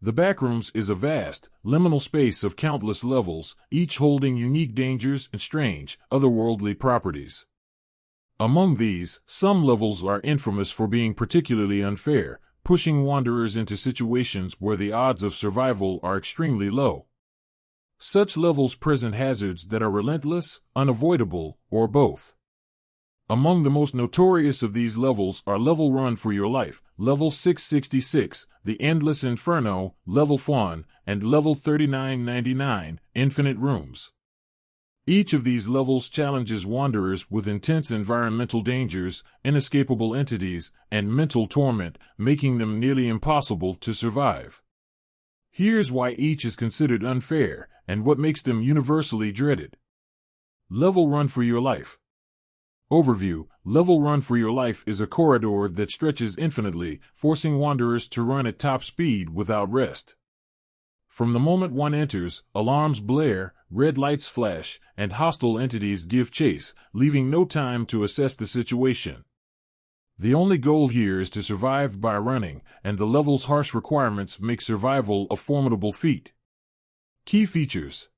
The Backrooms is a vast, liminal space of countless levels, each holding unique dangers and strange, otherworldly properties. Among these, some levels are infamous for being particularly unfair, pushing wanderers into situations where the odds of survival are extremely low. Such levels present hazards that are relentless, unavoidable, or both. Among the most notorious of these levels are Level Run for Your Life, Level 666, The Endless Inferno, Level Fun, and Level 3999, Infinite Rooms. Each of these levels challenges wanderers with intense environmental dangers, inescapable entities, and mental torment, making them nearly impossible to survive. Here's why each is considered unfair, and what makes them universally dreaded. Level Run for Your Life. Overview: Level Run for Your Life is a corridor that stretches infinitely, forcing wanderers to run at top speed without rest. From the moment one enters, alarms blare, red lights flash, and hostile entities give chase, leaving no time to assess the situation. The only goal here is to survive by running, and the level's harsh requirements make survival a formidable feat. Key features: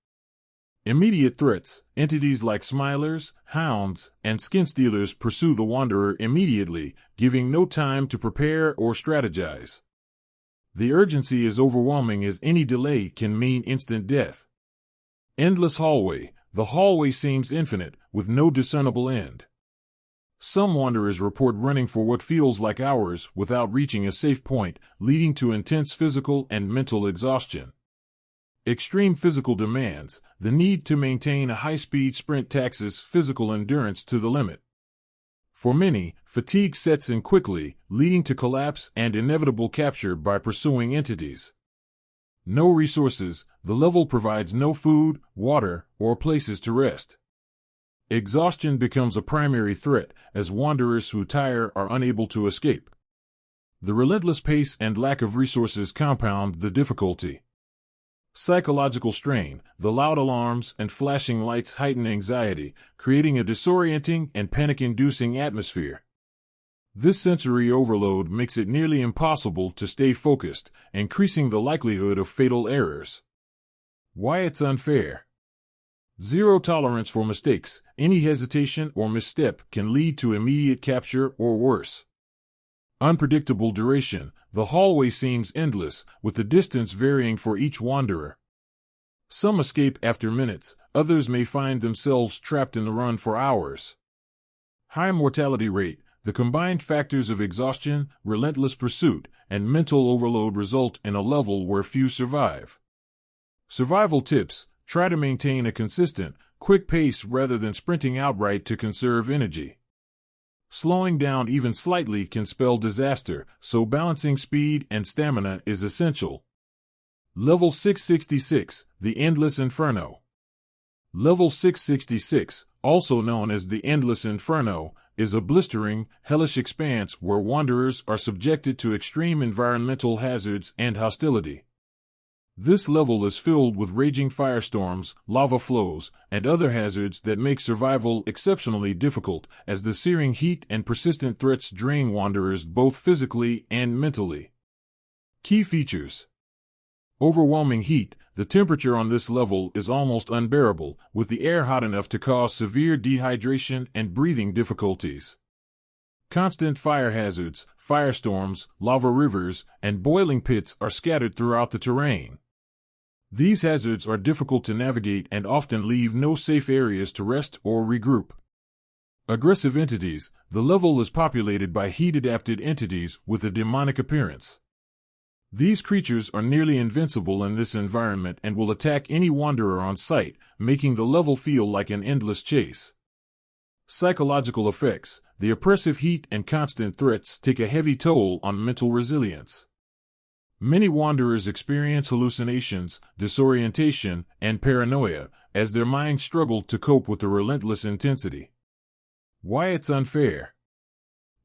immediate threats. Entities like smilers, hounds, and skin stealers pursue the wanderer immediately, giving no time to prepare or strategize. The urgency is overwhelming as any delay can mean instant death. Endless hallway. The hallway seems infinite, with no discernible end. Some wanderers report running for what feels like hours without reaching a safe point, leading to intense physical and mental exhaustion. Extreme physical demands. The need to maintain a high-speed sprint taxes physical endurance to the limit. For many, fatigue sets in quickly, leading to collapse and inevitable capture by pursuing entities. No resources. The level provides no food, water, or places to rest. Exhaustion becomes a primary threat, as wanderers who tire are unable to escape. The relentless pace and lack of resources compound the difficulty. Psychological strain. The loud alarms and flashing lights heighten anxiety, creating a disorienting and panic-inducing atmosphere. This sensory overload makes it nearly impossible to stay focused, increasing the likelihood of fatal errors. Why it's unfair. Zero tolerance for mistakes. Any hesitation or misstep can lead to immediate capture or worse. Unpredictable duration. The hallway seems endless, with the distance varying for each wanderer. Some escape after minutes, others may find themselves trapped in the run for hours. High mortality rate. The combined factors of exhaustion, relentless pursuit, and mental overload result in a level where few survive. Survival tips. Try to maintain a consistent, quick pace rather than sprinting outright to conserve energy. Slowing down even slightly can spell disaster, so balancing speed and stamina is essential. Level 666, The Endless Inferno. Level 666, also known as the Endless Inferno, is a blistering, hellish expanse where wanderers are subjected to extreme environmental hazards and hostility. This level is filled with raging firestorms, lava flows, and other hazards that make survival exceptionally difficult, as the searing heat and persistent threats drain wanderers both physically and mentally. Key features: overwhelming heat. The temperature on this level is almost unbearable, with the air hot enough to cause severe dehydration and breathing difficulties. Constant fire hazards. Firestorms, lava rivers, and boiling pits are scattered throughout the terrain. These hazards are difficult to navigate and often leave no safe areas to rest or regroup. Aggressive entities. The level is populated by heat-adapted entities with a demonic appearance. These creatures are nearly invincible in this environment and will attack any wanderer on sight, making the level feel like an endless chase. Psychological effects. The oppressive heat and constant threats take a heavy toll on mental resilience. Many wanderers experience hallucinations, disorientation, and paranoia, as their minds struggle to cope with the relentless intensity. Why it's unfair.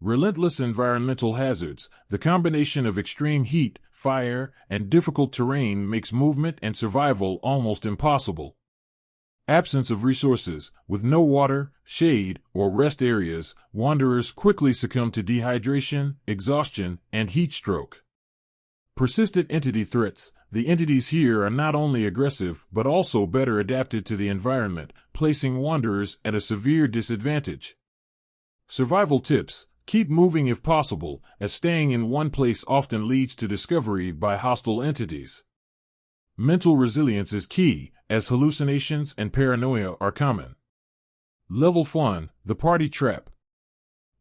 Relentless environmental hazards. The combination of extreme heat, fire, and difficult terrain makes movement and survival almost impossible. Absence of resources. With no water, shade, or rest areas, wanderers quickly succumb to dehydration, exhaustion, and heat stroke. Persistent entity threats. The entities here are not only aggressive but also better adapted to the environment, placing wanderers at a severe disadvantage. Survival tips. Keep moving if possible, as staying in one place often leads to discovery by hostile entities. Mental resilience is key, as hallucinations and paranoia are common. Level fun. The party trap.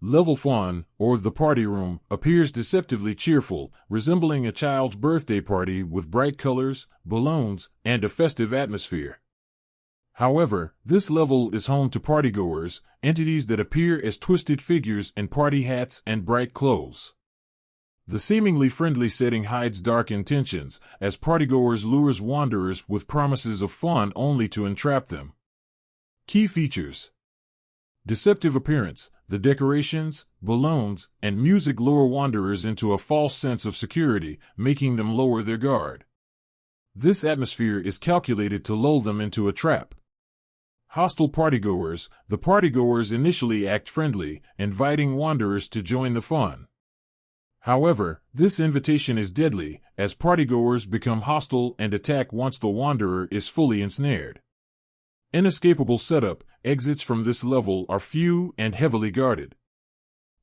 Level fun, or the party room, appears deceptively cheerful, resembling a child's birthday party with bright colors, balloons, and a festive atmosphere. However, this level is home to partygoers, entities that appear as twisted figures in party hats and bright clothes. The seemingly friendly setting hides dark intentions, as partygoers lures wanderers with promises of fun only to entrap them. Key features. Deceptive appearance. The decorations, balloons, and music lure wanderers into a false sense of security, making them lower their guard. This atmosphere is calculated to lull them into a trap. Hostile partygoers. The partygoers initially act friendly, inviting wanderers to join the fun. However, this invitation is deadly, as partygoers become hostile and attack once the wanderer is fully ensnared. Inescapable setup. Exits from this level are few and heavily guarded.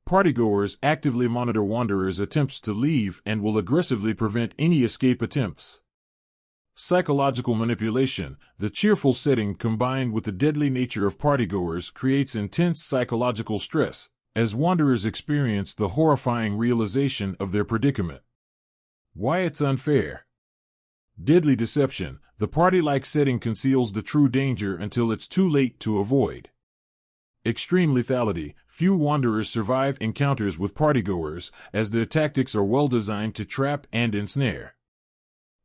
Partygoers actively monitor wanderers' attempts to leave and will aggressively prevent any escape attempts. Psychological manipulation. The cheerful setting combined with the deadly nature of partygoers creates intense psychological stress, as wanderers experience the horrifying realization of their predicament. Why it's unfair. Deadly deception. The party-like setting conceals the true danger until it's too late to avoid. Extreme lethality. Few wanderers survive encounters with partygoers, as their tactics are well designed to trap and ensnare.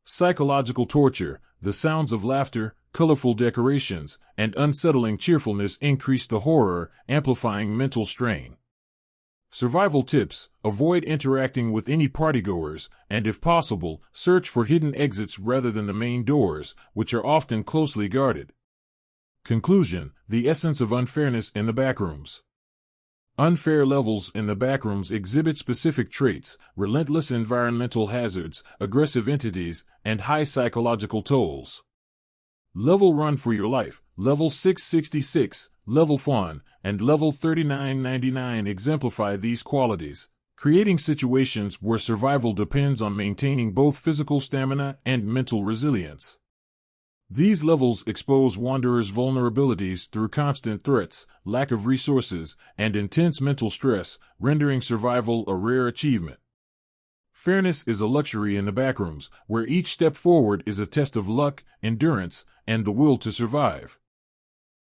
Psychological torture. The sounds of laughter, colorful decorations, and unsettling cheerfulness increase the horror, amplifying mental strain. Survival tips. Avoid interacting with any partygoers, and if possible, search for hidden exits rather than the main doors, which are often closely guarded. Conclusion. The essence of unfairness in the backrooms. Unfair levels in the backrooms exhibit specific traits: relentless environmental hazards, aggressive entities, and high psychological tolls. Level Run for Your Life, Level 666, Level Fun, and Level 3999 exemplify these qualities, creating situations where survival depends on maintaining both physical stamina and mental resilience. These levels expose wanderers' vulnerabilities through constant threats, lack of resources, and intense mental stress, rendering survival a rare achievement. Fairness is a luxury in the backrooms, where each step forward is a test of luck, endurance, and the will to survive.